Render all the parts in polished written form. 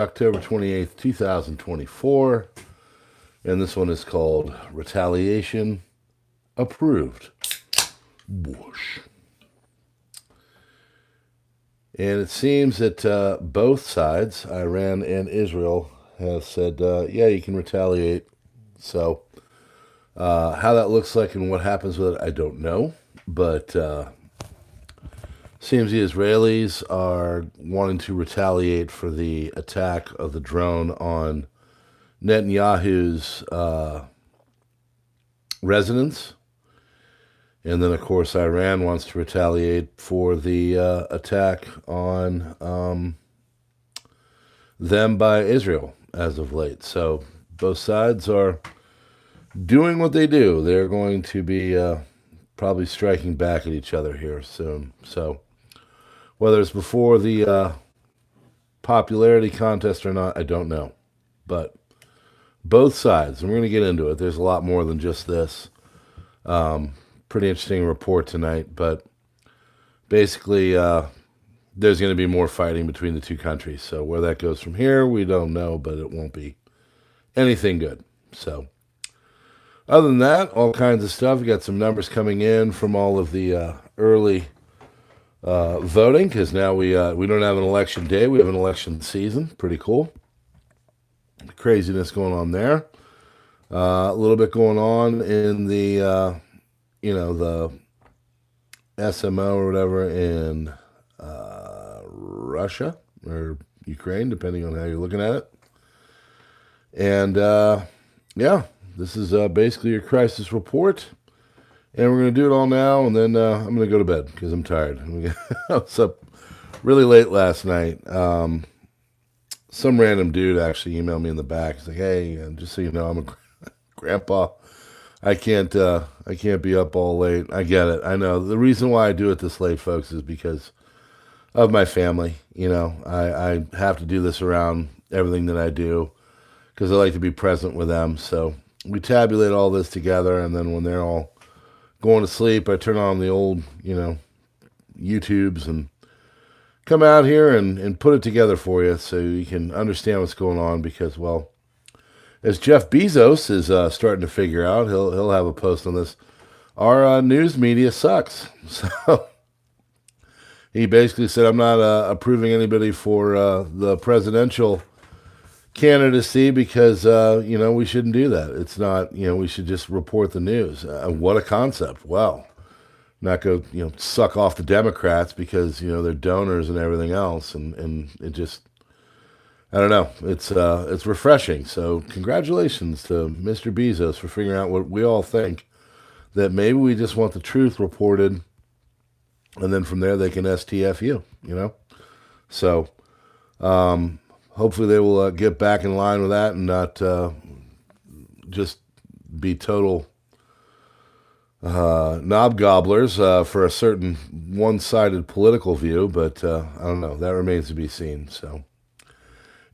October 28th, 2024. And this one is called Retaliation Approved. Whoosh. And it seems that both sides, Iran and Israel, have said, yeah, you can retaliate. So how that looks like and what happens with it, I don't know. But seems the Israelis are wanting to retaliate for the attack of the drone on Netanyahu's residence. And then, of course, Iran wants to retaliate for the attack on them by Israel as of late. So both sides are doing what they do. They're going to be probably striking back at each other here soon. So whether it's before the popularity contest or not, I don't know. But both sides, and we're going to get into it. There's a lot more than just this. Pretty interesting report tonight, but basically there's going to be more fighting between the two countries. So where that goes from here, we don't know, but it won't be anything good. So other than that, all kinds of stuff. We got some numbers coming in from all of the early voting, because now we don't have an election day. We have an election season. Pretty cool. Craziness going on there. A little bit going on in the the SMO or whatever in Russia or Ukraine, depending on how you're looking at it. And yeah, this is basically your crisis report. And we're going to do it all now, and then I'm going to go to bed because I'm tired. I was up really late last night. Some random dude actually emailed me in the back. He's like, hey, just so you know, I'm a grandpa. I can't be up all late. I get it. I know. The reason why I do it this late, folks, is because of my family. You know, I have to do this around everything that I do because I like to be present with them. So we tabulate all this together, and then when they're all going to sleep, I turn on the old, YouTubes and come out here and put it together for you so you can understand what's going on because, well, as Jeff Bezos is starting to figure out, he'll have a post on this. Our news media sucks. So he basically said, I'm not approving anybody for the presidential candidacy because, we shouldn't do that. It's not, we should just report the news. What a concept. Wow. Not go, suck off the Democrats because, they're donors and everything else. And it just, I don't know. It's refreshing. So congratulations to Mr. Bezos for figuring out what we all think, that maybe we just want the truth reported, and then from there they can STF you, So hopefully they will get back in line with that and not just be total knob gobblers for a certain one-sided political view. But I don't know. That remains to be seen. So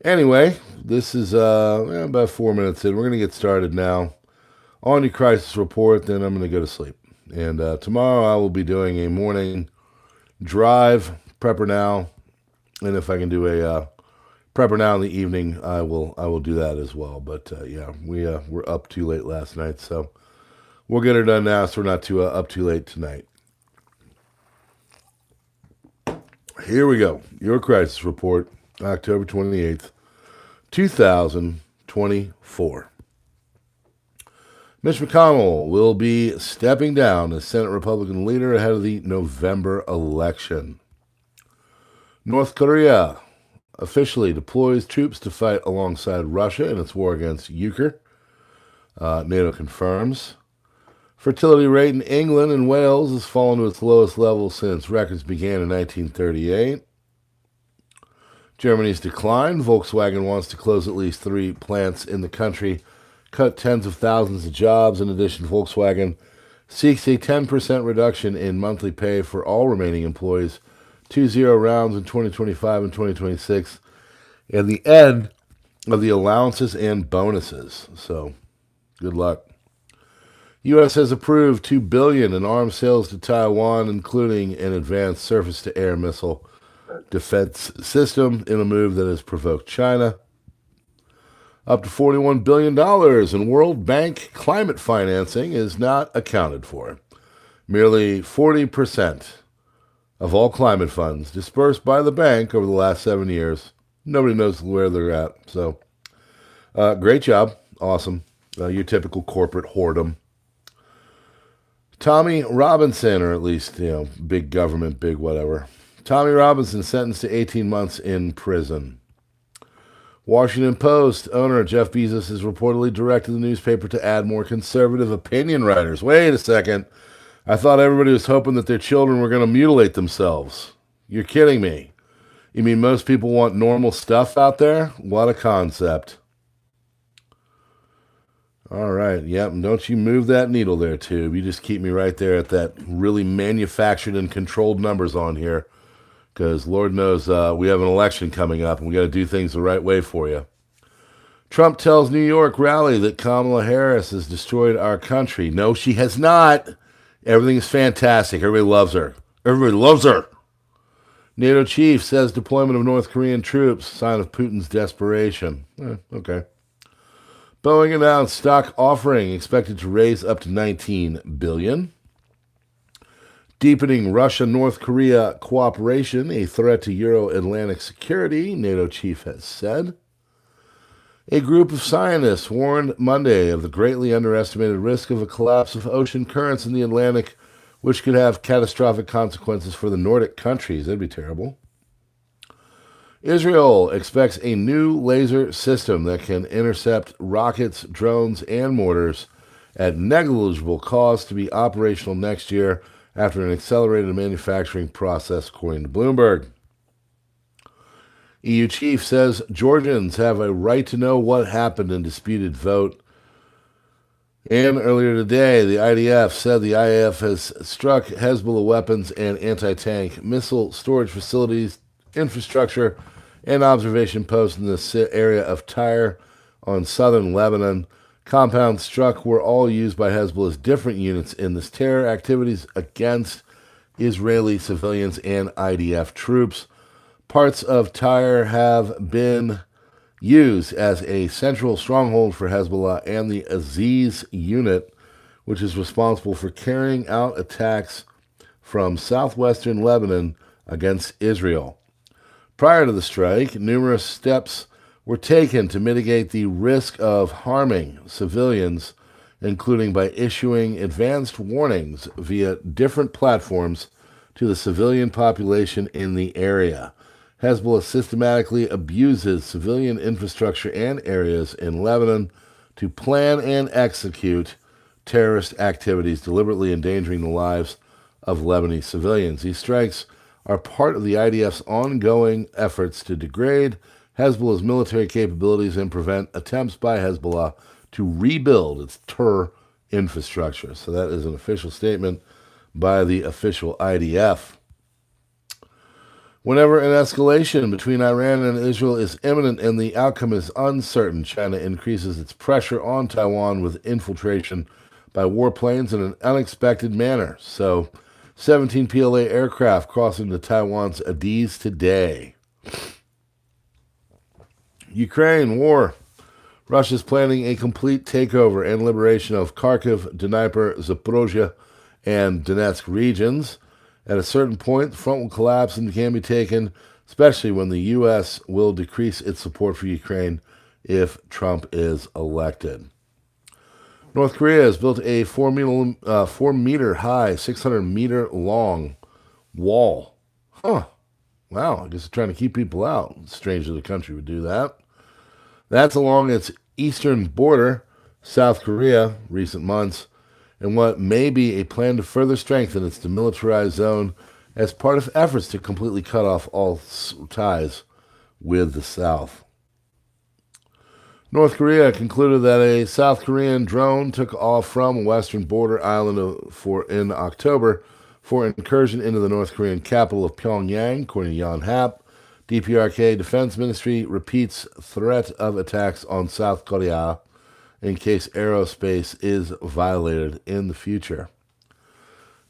anyway, this is about 4 minutes in. We're going to get started now on your crisis report. Then I'm going to go to sleep. And tomorrow I will be doing a morning drive, PrepperNow. And if I can do a PrepperNow in the evening, I will do that as well. But yeah, we're up too late last night. So we'll get her done now so we're not up too late tonight. Here we go. Your crisis report, October 28th, 2024. Mitch McConnell will be stepping down as Senate Republican leader ahead of the November election. North Korea officially deploys troops to fight alongside Russia in its war against Ukraine. NATO confirms. Fertility rate in England and Wales has fallen to its lowest level since records began in 1938. Germany's decline. Volkswagen wants to close at least 3 plants in the country, cut tens of thousands of jobs. In addition, Volkswagen seeks a 10% reduction in monthly pay for all remaining employees, 2 rounds in 2025 and 2026, and the end of the allowances and bonuses. So, good luck. U.S. has approved $2 billion in arms sales to Taiwan, including an advanced surface-to-air missile defense system in a move that has provoked China. Up to $41 billion in World Bank climate financing is not accounted for. Merely 40% of all climate funds dispersed by the bank over the last 7 years. Nobody knows where they're at. So, great job. Awesome. Your typical corporate whoredom. Tommy Robinson, or at least, big government, big whatever. Tommy Robinson sentenced to 18 months in prison. Washington Post owner Jeff Bezos has reportedly directed the newspaper to add more conservative opinion writers. Wait a second. I thought everybody was hoping that their children were going to mutilate themselves. You're kidding me. You mean most people want normal stuff out there? What a concept. All right. Yep. And don't you move that needle there, Tube. You just keep me right there at that really manufactured and controlled numbers on here. Because Lord knows we have an election coming up and we got to do things the right way for you. Trump tells New York rally that Kamala Harris has destroyed our country. No, she has not. Everything is fantastic. Everybody loves her. Everybody loves her. NATO chief says deployment of North Korean troops, sign of Putin's desperation. Okay. Boeing announced stock offering expected to raise up to $19 billion. Deepening Russia-North Korea cooperation, a threat to Euro-Atlantic security, NATO chief has said. A group of scientists warned Monday of the greatly underestimated risk of a collapse of ocean currents in the Atlantic, which could have catastrophic consequences for the Nordic countries. That'd be terrible. Israel expects a new laser system that can intercept rockets, drones, and mortars at negligible cost to be operational next year after an accelerated manufacturing process, according to Bloomberg. EU chief says Georgians have a right to know what happened in disputed vote. And earlier today, the IDF said the IAF has struck Hezbollah weapons and anti-tank missile storage facilities, infrastructure, and observation posts in the area of Tyre on southern Lebanon. Compounds struck were all used by Hezbollah's different units in this terror activities against Israeli civilians and IDF troops. Parts of Tyre have been used as a central stronghold for Hezbollah and the Aziz unit, which is responsible for carrying out attacks from southwestern Lebanon against Israel. Prior to the strike, numerous steps were taken to mitigate the risk of harming civilians, including by issuing advanced warnings via different platforms to the civilian population in the area. Hezbollah systematically abuses civilian infrastructure and areas in Lebanon to plan and execute terrorist activities, deliberately endangering the lives of Lebanese civilians. These strikes are part of the IDF's ongoing efforts to degrade Hezbollah's military capabilities and prevent attempts by Hezbollah to rebuild its terror infrastructure. So that is an official statement by the official IDF. Whenever an escalation between Iran and Israel is imminent and the outcome is uncertain, China increases its pressure on Taiwan with infiltration by warplanes in an unexpected manner. So, 17 PLA aircraft crossing the Taiwan's Adiz today. Ukraine war. Russia's planning a complete takeover and liberation of Kharkiv, Dnipro, Zaporozhye, and Donetsk regions. At a certain point, the front will collapse and can be taken, especially when the U.S. will decrease its support for Ukraine if Trump is elected. North Korea has built a 4-meter high, 600-meter long wall. Wow, I guess they're trying to keep people out. It's strange that the country would do that. That's along its eastern border, South Korea, recent months, and what may be a plan to further strengthen its demilitarized zone as part of efforts to completely cut off all ties with the South. North Korea concluded that a South Korean drone took off from a western border island in October for incursion into the North Korean capital of Pyongyang, according to Yonhap. DPRK Defense Ministry repeats threat of attacks on South Korea in case aerospace is violated in the future.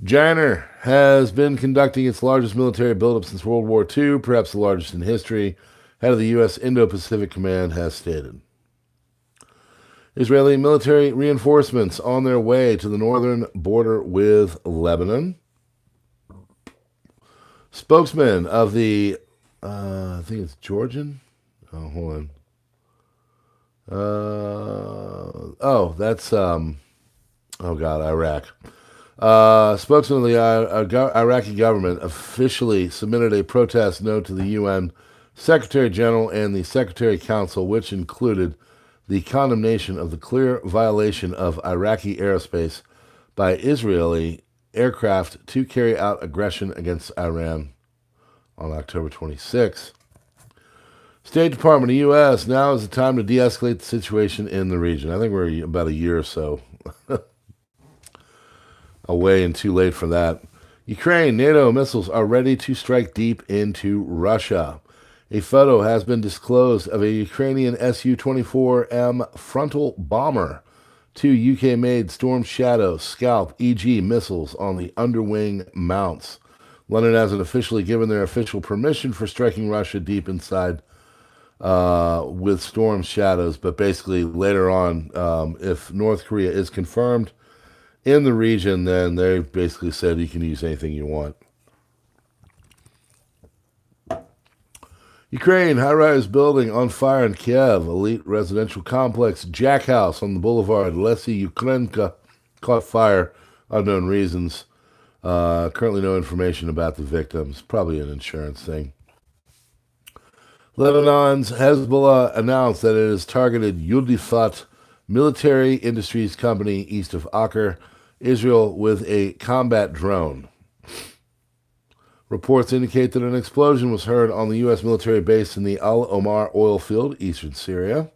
China has been conducting its largest military buildup since World War II, perhaps the largest in history, head of the U.S. Indo-Pacific Command has stated. Israeli military reinforcements on their way to the northern border with Lebanon. Spokesman of the, I think it's Georgian? Oh, hold on. That's, Iraq. Spokesman of the Iraqi government officially submitted a protest note to the UN Secretary General and the Secretary Council, which included the condemnation of the clear violation of Iraqi airspace by Israeli aircraft to carry out aggression against Iran on October 26. State Department of the U.S., now is the time to de-escalate the situation in the region. I think we're about a year or so away and too late for that. Ukraine, NATO missiles are ready to strike deep into Russia. A photo has been disclosed of a Ukrainian Su-24M frontal bomber, 2 UK-made Storm Shadow Scalp EG missiles on the underwing mounts. London hasn't officially given their official permission for striking Russia deep inside with Storm Shadows, but basically later on, if North Korea is confirmed in the region, then they basically said you can use anything you want. Ukraine, high-rise building on fire in Kiev. Elite residential complex Jack House on the boulevard Lesy Ukrenka caught fire. Unknown reasons. Currently no information about the victims. Probably an insurance thing. Lebanon's Hezbollah announced that it has targeted Yudifat military industries company east of Acre, Israel, with a combat drone. Reports indicate that an explosion was heard on the U.S. military base in the Al Omar oil field, eastern Syria.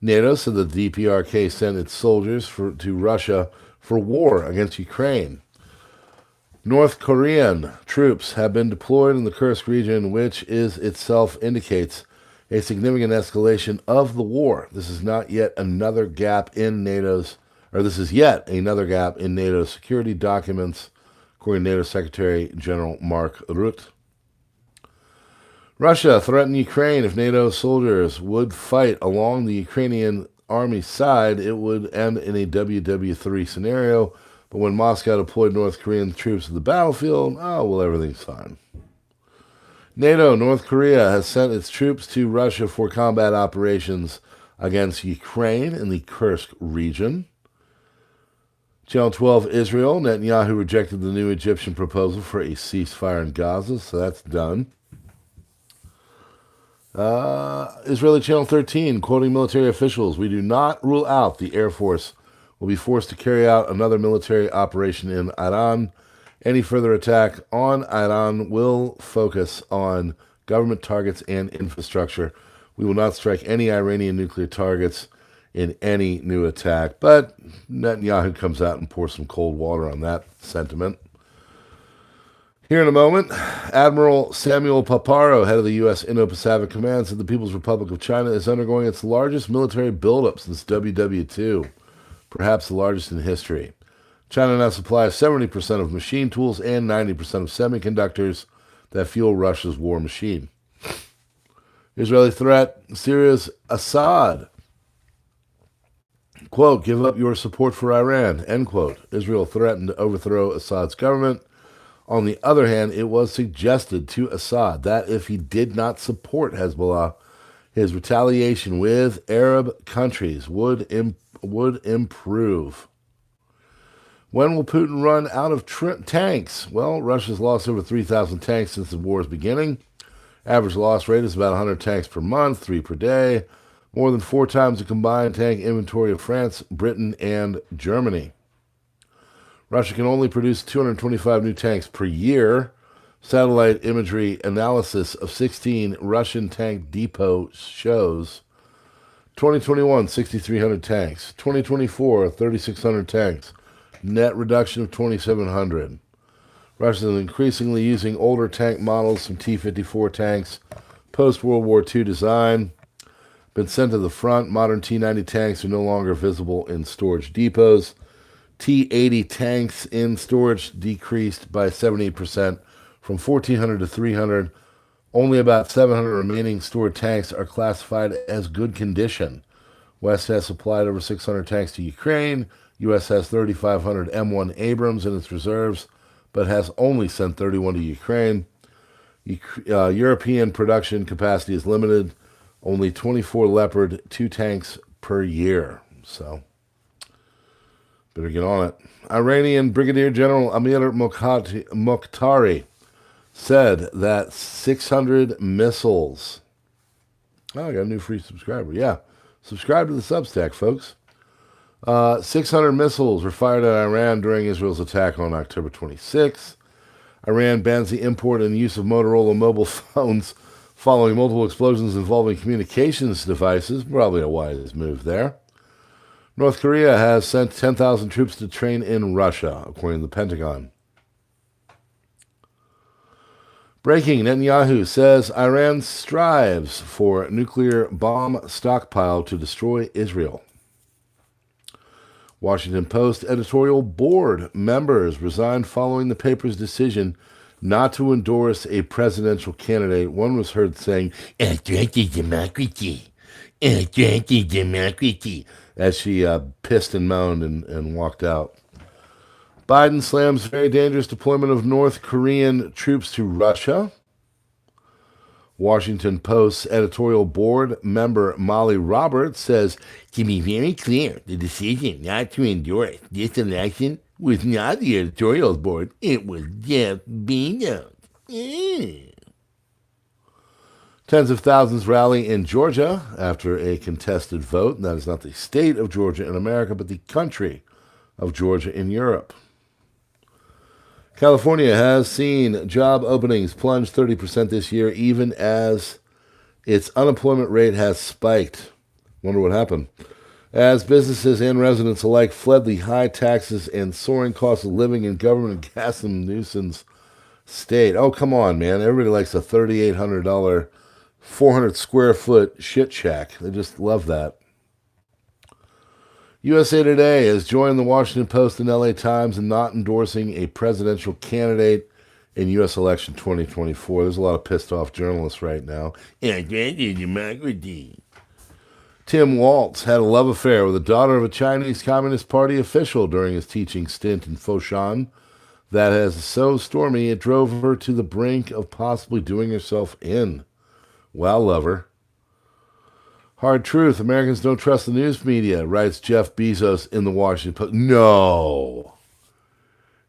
NATO said the DPRK sent its soldiers to Russia for war against Ukraine. North Korean troops have been deployed in the Kursk region, which itself indicates a significant escalation of the war. This is yet another gap in NATO's security documents, according to NATO Secretary General Mark Rutte. Russia threatened Ukraine if NATO soldiers would fight along the Ukrainian army side, it would end in a WW3 scenario. But when Moscow deployed North Korean troops to the battlefield, everything's fine. NATO, North Korea, has sent its troops to Russia for combat operations against Ukraine in the Kursk region. Channel 12, Israel. Netanyahu rejected the new Egyptian proposal for a ceasefire in Gaza, so that's done. Israeli Channel 13, quoting military officials, we do not rule out the Air Force will be forced to carry out another military operation in Iran. Any further attack on Iran will focus on government targets and infrastructure. We will not strike any Iranian nuclear targets in any new attack. But Netanyahu comes out and pours some cold water on that sentiment. Here in a moment, Admiral Samuel Paparo, head of the U.S. Indo-Pacific Command, said the People's Republic of China is undergoing its largest military buildup since WW2, perhaps the largest in history. China now supplies 70% of machine tools and 90% of semiconductors that fuel Russia's war machine. Israeli threat, Syria's Assad. Quote, give up your support for Iran, end quote. Israel threatened to overthrow Assad's government. On the other hand, it was suggested to Assad that if he did not support Hezbollah, his retaliation with Arab countries would improve. When will Putin run out of tanks? Well, Russia's lost over 3,000 tanks since the war's beginning. Average loss rate is about 100 tanks per month, 3 per day. More than 4 times the combined tank inventory of France, Britain, and Germany. Russia can only produce 225 new tanks per year. Satellite imagery analysis of 16 Russian tank depots shows 2021, 6,300 tanks. 2024, 3,600 tanks. Net reduction of 2,700. Russia is increasingly using older tank models, some T-54 tanks, post-World War II design. Been sent to the front. Modern T-90 tanks are no longer visible in storage depots. T-80 tanks in storage decreased by 78% from 1,400 to 300. Only about 700 remaining stored tanks are classified as good condition. West has supplied over 600 tanks to Ukraine. U.S. has 3,500 M1 Abrams in its reserves, but has only sent 31 to Ukraine. European production capacity is limited. Only 24 Leopard 2 tanks per year. So, better get on it. Iranian Brigadier General Amir Mokhtari said that 600 missiles... Oh, I got a new free subscriber. Yeah. Subscribe to the Substack, folks. 600 missiles were fired at Iran during Israel's attack on October 26. Iran bans the import and use of Motorola mobile phones following multiple explosions involving communications devices. Probably a wise move there. North Korea has sent 10,000 troops to train in Russia, according to the Pentagon. Breaking, Netanyahu says Iran strives for nuclear bomb stockpile to destroy Israel. Washington Post editorial board members resigned following the paper's decision not to endorse a presidential candidate. One was heard saying, democracy, democracy, as she pissed and moaned and walked out. Biden slams very dangerous deployment of North Korean troops to Russia. Washington Post editorial board member Molly Roberts says, to be very clear, the decision not to endorse this election was not the editorial board. It was Jeff Bezos. Tens of thousands rally in Georgia after a contested vote. And that is not the state of Georgia in America, but the country of Georgia in Europe. California has seen job openings plunge 30% this year, even as its unemployment rate has spiked. Wonder what happened. As businesses and residents alike fled the high taxes and soaring cost of living in government and Gavin Newsom's state. Oh, come on, man. Everybody likes a $3,800, 400 square foot shit shack. They just love that. USA Today has joined the Washington Post and LA Times in not endorsing a presidential candidate in U.S. election 2024. There's a lot of pissed off journalists right now. Tim Waltz had a love affair with the daughter of a Chinese Communist Party official during his teaching stint in Foshan. That has so stormy it drove her to the brink of possibly doing herself in. Well, lover. Hard truth, Americans don't trust the news media, writes Jeff Bezos in the Washington Post. No.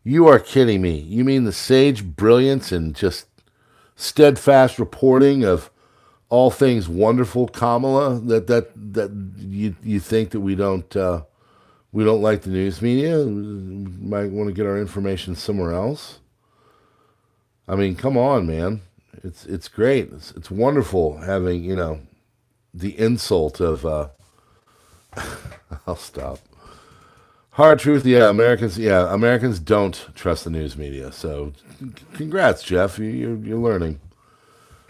You are kidding me. You mean the sage brilliance and just steadfast reporting of all things wonderful Kamala that you think that we don't like the news media? We might want to get our information somewhere else. I mean, come on, man. It's great. It's wonderful having, the insult of, I'll stop. Hard truth, Americans don't trust the news media. So, congrats, Jeff. You're learning.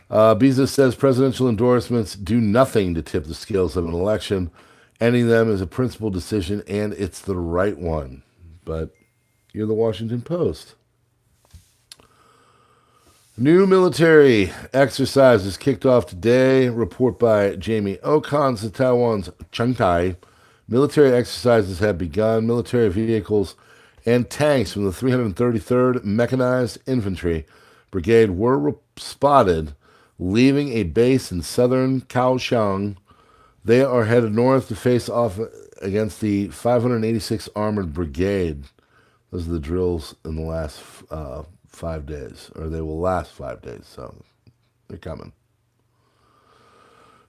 Bezos says presidential endorsements do nothing to tip the scales of an election. Ending them is a principled decision, and it's the right one. But you're the Washington Post. New military exercises kicked off today. Report by Jamie Okons of Taiwan's Chengtai. Military exercises have begun. Military vehicles and tanks from the 333rd Mechanized Infantry Brigade were spotted leaving a base in southern Kaohsiung. They are headed north to face off against the 586th Armored Brigade. Those are the drills in the last 5 days, or they will last 5 days, so they're coming.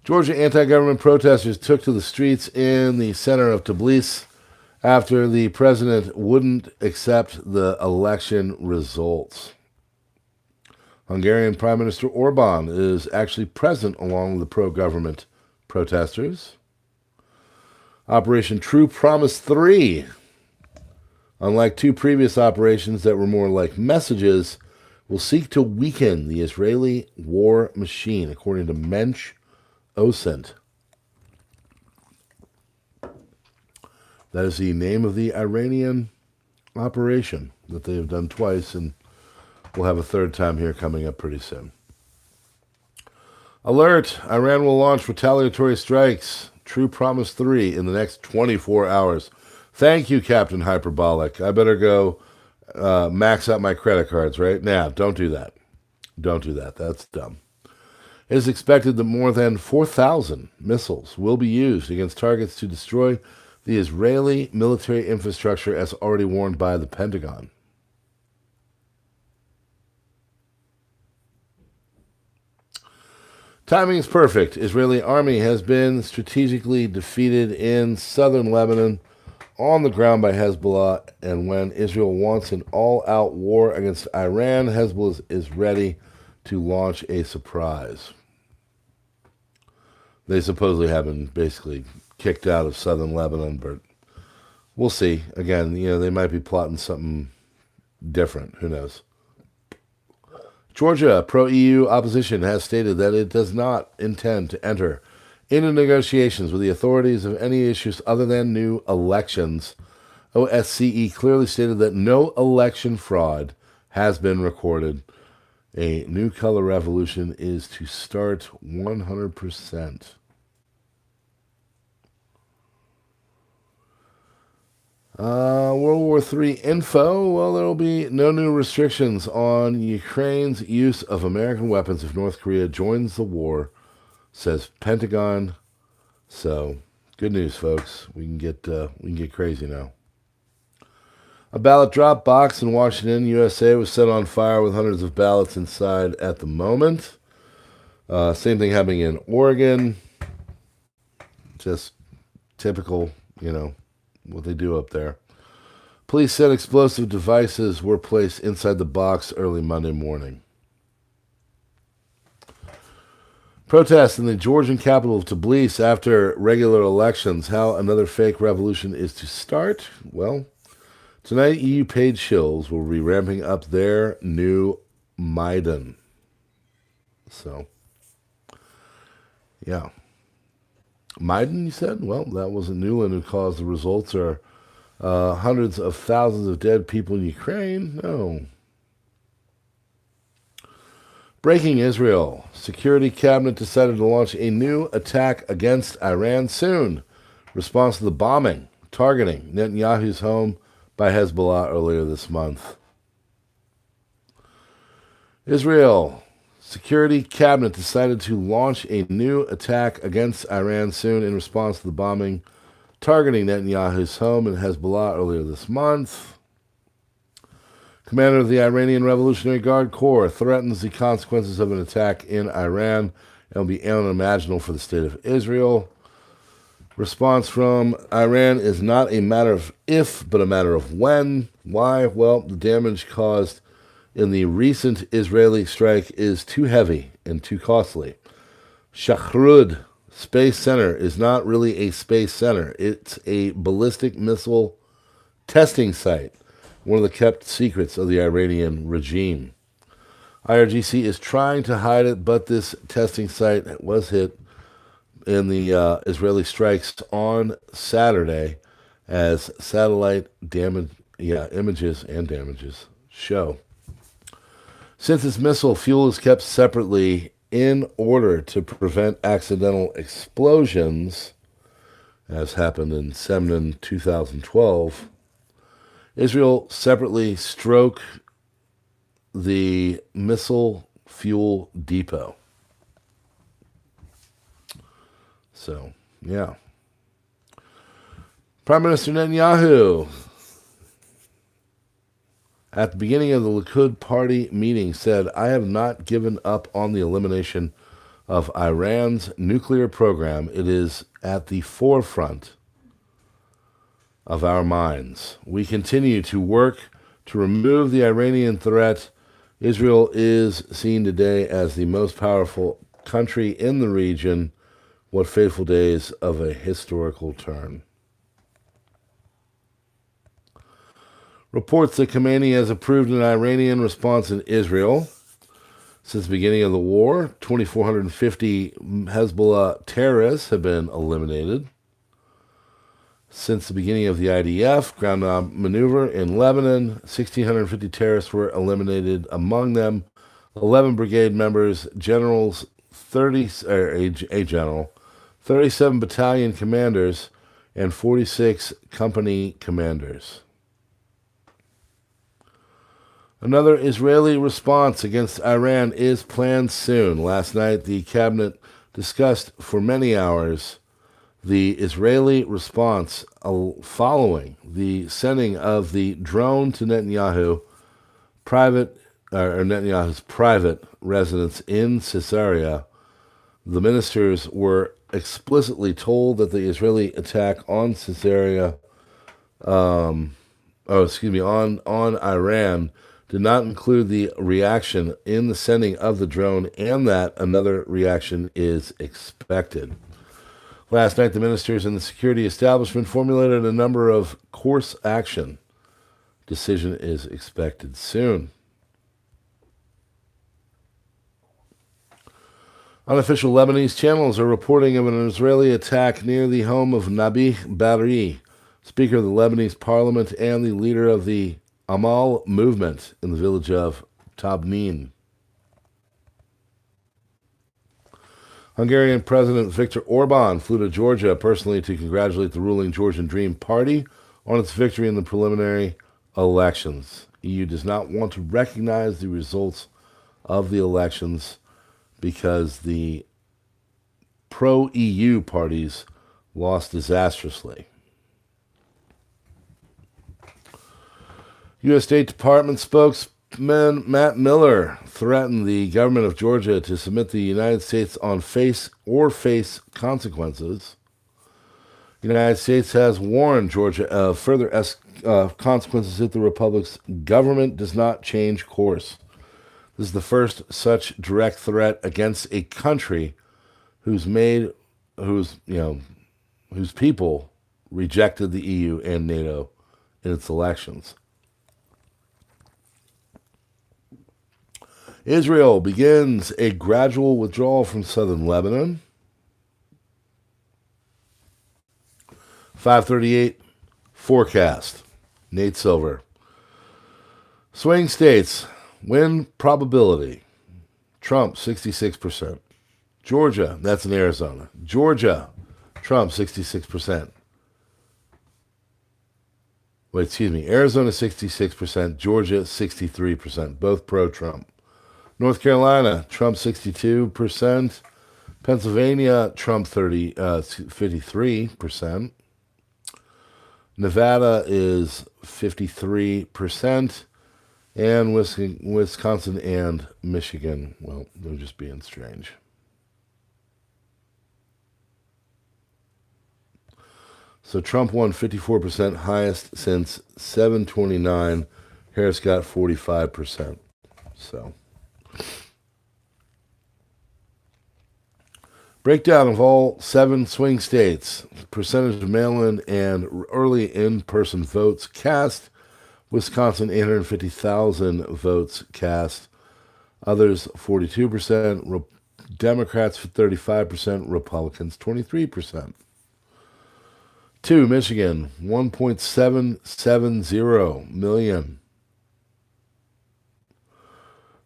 Georgia anti-government protesters took to the streets in the center of Tbilisi after the president wouldn't accept the election results. Hungarian Prime Minister Orban is actually present along with the pro-government protesters. Operation True Promise 3. Unlike two previous operations that were more like messages, will seek to weaken the Israeli war machine, according to Mensch Osint. That is the name of the Iranian operation that they have done twice, and we'll have a third time here coming up pretty soon. Alert! Iran will launch retaliatory strikes. True Promise 3 in the next 24 hours. Thank you, Captain Hyperbolic. I better go max out my credit cards right now. Don't do that. Don't do that. That's dumb. It is expected that more than 4,000 missiles will be used against targets to destroy the Israeli military infrastructure, as already warned by the Pentagon. Timing is perfect. Israeli army has been strategically defeated in southern Lebanon on the ground by Hezbollah, and when Israel wants an all-out war against Iran, Hezbollah is ready to launch a surprise. They supposedly have been basically kicked out of southern Lebanon, but we'll see. Again, they might be plotting something different. Who knows? Georgia pro-EU opposition has stated that it does not intend to enter into negotiations with the authorities of any issues other than new elections. ODYSEE clearly stated that no election fraud has been recorded. A new color revolution is to start 100%. World War III info. Well, there will be no new restrictions on Ukraine's use of American weapons if North Korea joins the war, says Pentagon. So, good news, folks. We can get crazy now. A ballot drop box in Washington, USA, was set on fire with hundreds of ballots inside at the moment. Same thing happening in Oregon. Just typical, what they do up there. Police said explosive devices were placed inside the box early Monday morning. Protests in the Georgian capital of Tbilisi after regular elections. How another fake revolution is to start? Well, tonight EU paid shills will be ramping up their new Maidan. So, yeah. Maidan, you said? Well, that was a new one who caused the results are hundreds of thousands of dead people in Ukraine. No. Breaking Israel. Security cabinet decided to launch a new attack against Iran soon. Response to the bombing, targeting Netanyahu's home by Hezbollah earlier this month. Israel. Security cabinet decided to launch a new attack against Iran soon in response to the bombing targeting Netanyahu's home and Hezbollah earlier this month. Commander of the Iranian Revolutionary Guard Corps threatens the consequences of an attack in Iran and will be unimaginable for the state of Israel. Response from Iran is not a matter of if, but a matter of when. Why? Well, the damage caused in the recent Israeli strike is too heavy and too costly. Shahrud Space Center is not really a space center. It's a ballistic missile testing site, one of the kept secrets of the Iranian regime. IRGC is trying to hide it, but this testing site was hit in the Israeli strikes on Saturday as satellite images and damages show. Since its missile fuel is kept separately in order to prevent accidental explosions, as happened in Semnan 2012, Israel separately struck the missile fuel depot. So, yeah. Prime Minister Netanyahu, at the beginning of the Likud party meeting, said, "I have not given up on the elimination of Iran's nuclear program. It is at the forefront of our minds. We continue to work to remove the Iranian threat. Israel is seen today as the most powerful country in the region. What fateful days of a historical turn." Reports that Khamenei has approved an Iranian response in Israel. Since the beginning of the war, 2,450 Hezbollah terrorists have been eliminated. Since the beginning of the IDF ground maneuver in Lebanon, 1,650 terrorists were eliminated. Among them, 11 brigade members, generals, a general, 37 battalion commanders, and 46 company commanders. Another Israeli response against Iran is planned soon. Last night, the cabinet discussed for many hours the Israeli response following the sending of the drone to Netanyahu's private residence in Caesarea. The ministers were explicitly told that the Israeli attack on Caesarea, on Iran, did not include the reaction in the sending of the drone, and that another reaction is expected. Last night, the ministers in the security establishment formulated a number of course action. Decision is expected soon. Unofficial Lebanese channels are reporting of an Israeli attack near the home of Nabih Berri, Speaker of the Lebanese parliament and the leader of the Amal movement in the village of Tabnin. Hungarian President Viktor Orban flew to Georgia personally to congratulate the ruling Georgian Dream Party on its victory in the preliminary elections. EU does not want to recognize the results of the elections because the pro-EU parties lost disastrously. U.S. State Department spokesman Matt Miller threatened the government of Georgia to submit the United States on face consequences. The United States has warned Georgia of further consequences if the republic's government does not change course. This is the first such direct threat against a country whose people rejected the EU and NATO in its elections. Israel begins a gradual withdrawal from southern Lebanon. 5:38 forecast. Nate Silver. Swing states. Win probability. Trump, 66%. Georgia, that's in Arizona. Georgia, Trump, 66%. Arizona, 66%. Georgia, 63%. Both pro-Trump. North Carolina, Trump 62%. Pennsylvania, Trump 53%. Nevada is 53%. And Wisconsin and Michigan, well, they're just being strange. So Trump won 54%, highest since 7/29. Harris got 45%. So. Breakdown of all 7 swing states. Percentage of mail-in and early in-person votes cast. Wisconsin, 850,000 votes cast. Others, 42%. Democrats, 35%. Republicans, 23%. 2, Michigan, 1.770 million.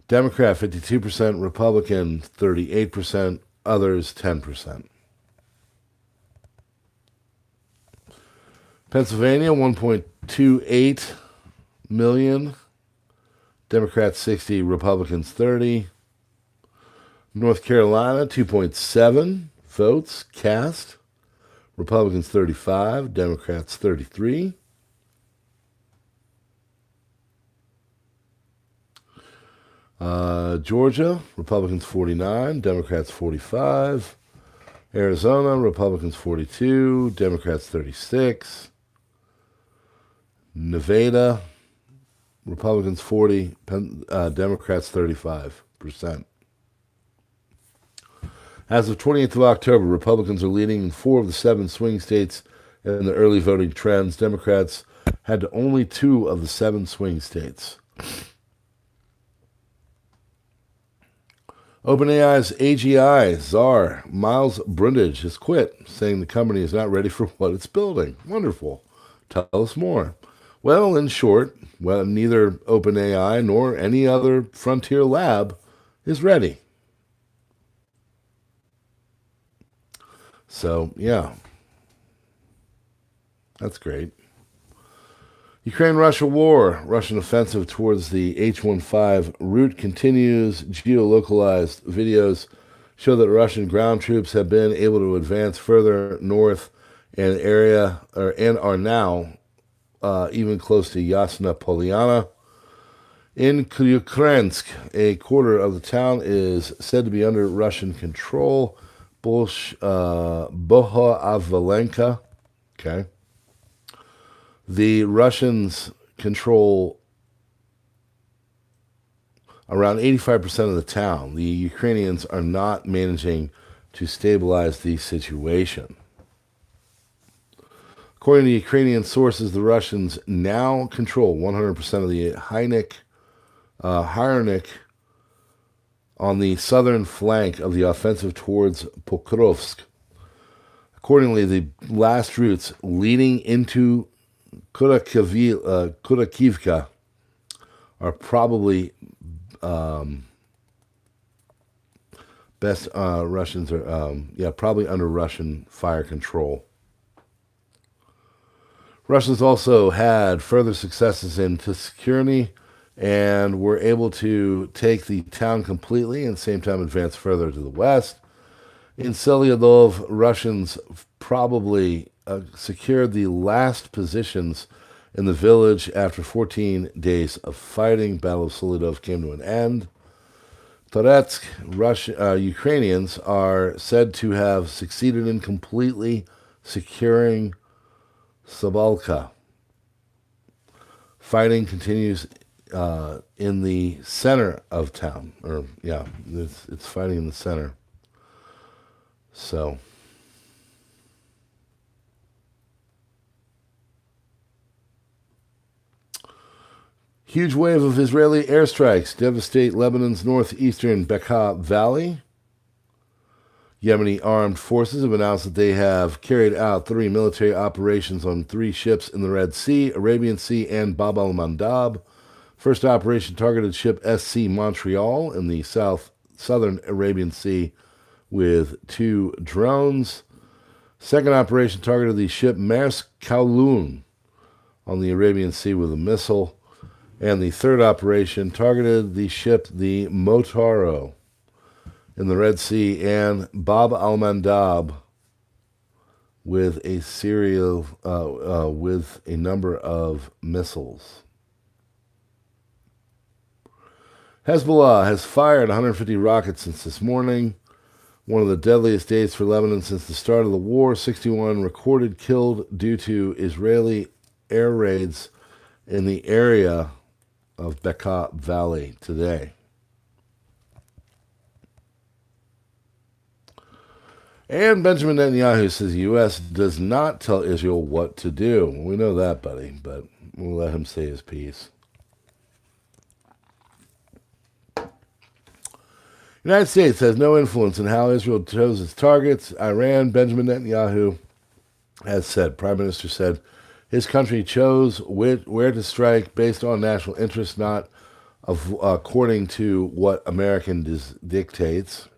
Democrat, 52%. Republican, 38%. Others, 10%. Pennsylvania, 1.28 million. Democrats, 60. Republicans, 30. North Carolina, 2.7 votes cast. Republicans, 35. Democrats, 33. Georgia, Republicans 49, Democrats 45. Arizona, Republicans 42, Democrats 36. Nevada, Republicans 40, Democrats 35%. As of 28th of October, Republicans are leading in 4 of the 7 swing states in the early voting trends. Democrats had only 2 of the 7 swing states. OpenAI's AGI czar Miles Brundage has quit, saying the company is not ready for what it's building. Wonderful. Tell us more. Well, in short, neither OpenAI nor any other frontier lab is ready. So, yeah, that's great. Ukraine-Russia war. Russian offensive towards the H-15 route continues. Geolocalized videos show that Russian ground troops have been able to advance further north and are now even close to Yasna Polyana. In Kupiansk, a quarter of the town is said to be under Russian control. Bohoavalenka. Okay. The Russians control around 85% of the town. The Ukrainians are not managing to stabilize the situation. According to Ukrainian sources, the Russians now control 100% of the Hiernik on the southern flank of the offensive towards Pokrovsk. Accordingly, the last routes leading into Kudakivka are probably Russians are probably under Russian fire control. Russians also had further successes in Tuscany and were able to take the town completely and at the same time advance further to the west. In Selyadov, Russians probably secured the last positions in the village after 14 days of fighting. Battle of Selyadov came to an end. Toretsk, Ukrainians are said to have succeeded in completely securing Sabalka. Fighting continues in the center of town. It's fighting in the center. So, huge wave of Israeli airstrikes devastate Lebanon's northeastern Bekaa Valley. Yemeni armed forces have announced that they have carried out 3 military operations on 3 ships in the Red Sea, Arabian Sea, and Bab al-Mandab. First operation targeted ship SC Montreal in the southern Arabian Sea with 2 drones. Second operation targeted the ship Maersk Kowloon on the Arabian Sea with a missile. And the third operation targeted the ship the Motaro in the Red Sea and Bab al-Mandab with a number of missiles. Hezbollah has fired 150 rockets since this morning. One of the deadliest days for Lebanon since the start of the war. 61 recorded killed due to Israeli air raids in the area of Bekaa Valley today. And Benjamin Netanyahu says the U.S. does not tell Israel what to do. We know that, buddy, but we'll let him say his piece. The United States has no influence in how Israel chose its targets. Iran, Benjamin Netanyahu has said, Prime Minister said, his country chose where to strike based on national interest, not according to what American dictates.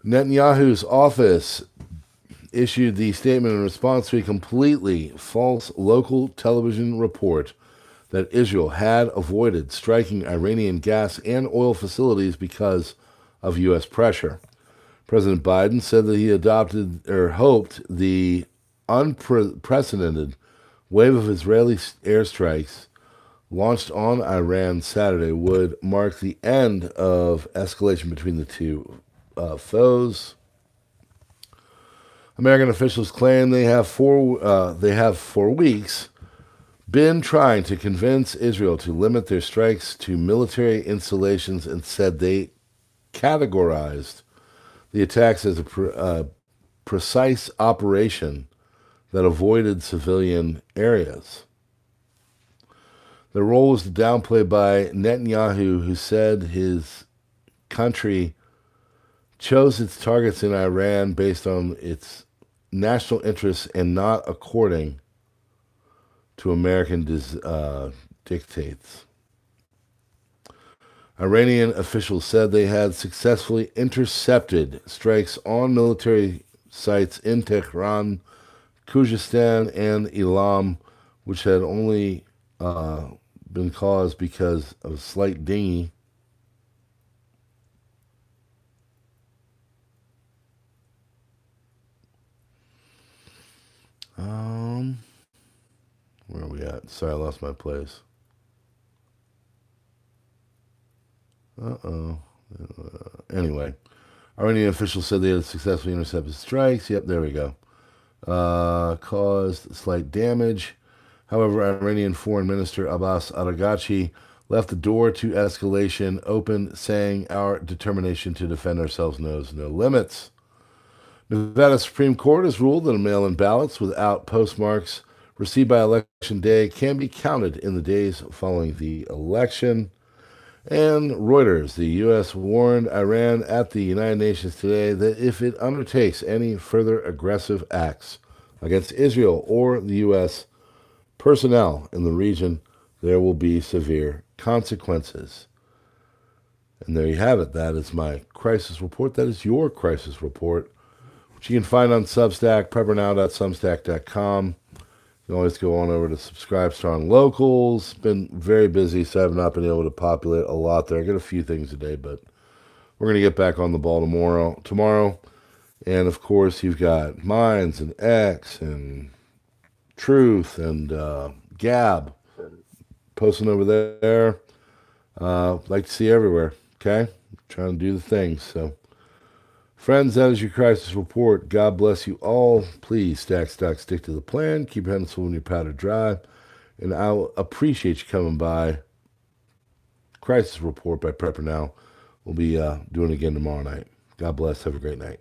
Netanyahu's office issued the statement in response to a completely false local television report that Israel had avoided striking Iranian gas and oil facilities because of U.S. pressure. President Biden said that he hoped the unprecedented wave of Israeli airstrikes launched on Iran Saturday would mark the end of escalation between the two foes. American officials claim they have for weeks been trying to convince Israel to limit their strikes to military installations and said they categorized the attacks as a precise operation that avoided civilian areas. The role was downplayed by Netanyahu, who said country chose its targets in Iran based on its national interests and not according to American dictates. Iranian officials said they had successfully intercepted strikes on military sites in Tehran, Khuzestan, and Elam, which had only been caused because of a slight dinghy. Where are we at? Sorry, I lost my place. Anyway, Iranian officials said they had successfully intercepted strikes. Yep, there we go. Caused slight damage. However, Iranian Foreign Minister Abbas Araghchi left the door to escalation open, saying our determination to defend ourselves knows no limits. Nevada Supreme Court has ruled that mail-in ballots without postmarks received by Election Day can be counted in the days following the election. And Reuters, the U.S. warned Iran at the United Nations today that if it undertakes any further aggressive acts against Israel or the U.S. personnel in the region, there will be severe consequences. And there you have it. That is my crisis report. That is your crisis report, which you can find on Substack, PrepperNow.substack.com. You can always go on over to Subscribestar on Locals. Been very busy, so I have not been able to populate a lot there. I got a few things today, but we're going to get back on the ball tomorrow. And, of course, you've got Minds and X and Truth and Gab posting over there. Like to see you everywhere, okay? Trying to do the things, so... Friends, that is your crisis report. God bless you all. Please stack, stock, stick to the plan. Keep your hands full and your powder dry. And I'll appreciate you coming by. Crisis report by PrepperNow. We'll be doing it again tomorrow night. God bless. Have a great night.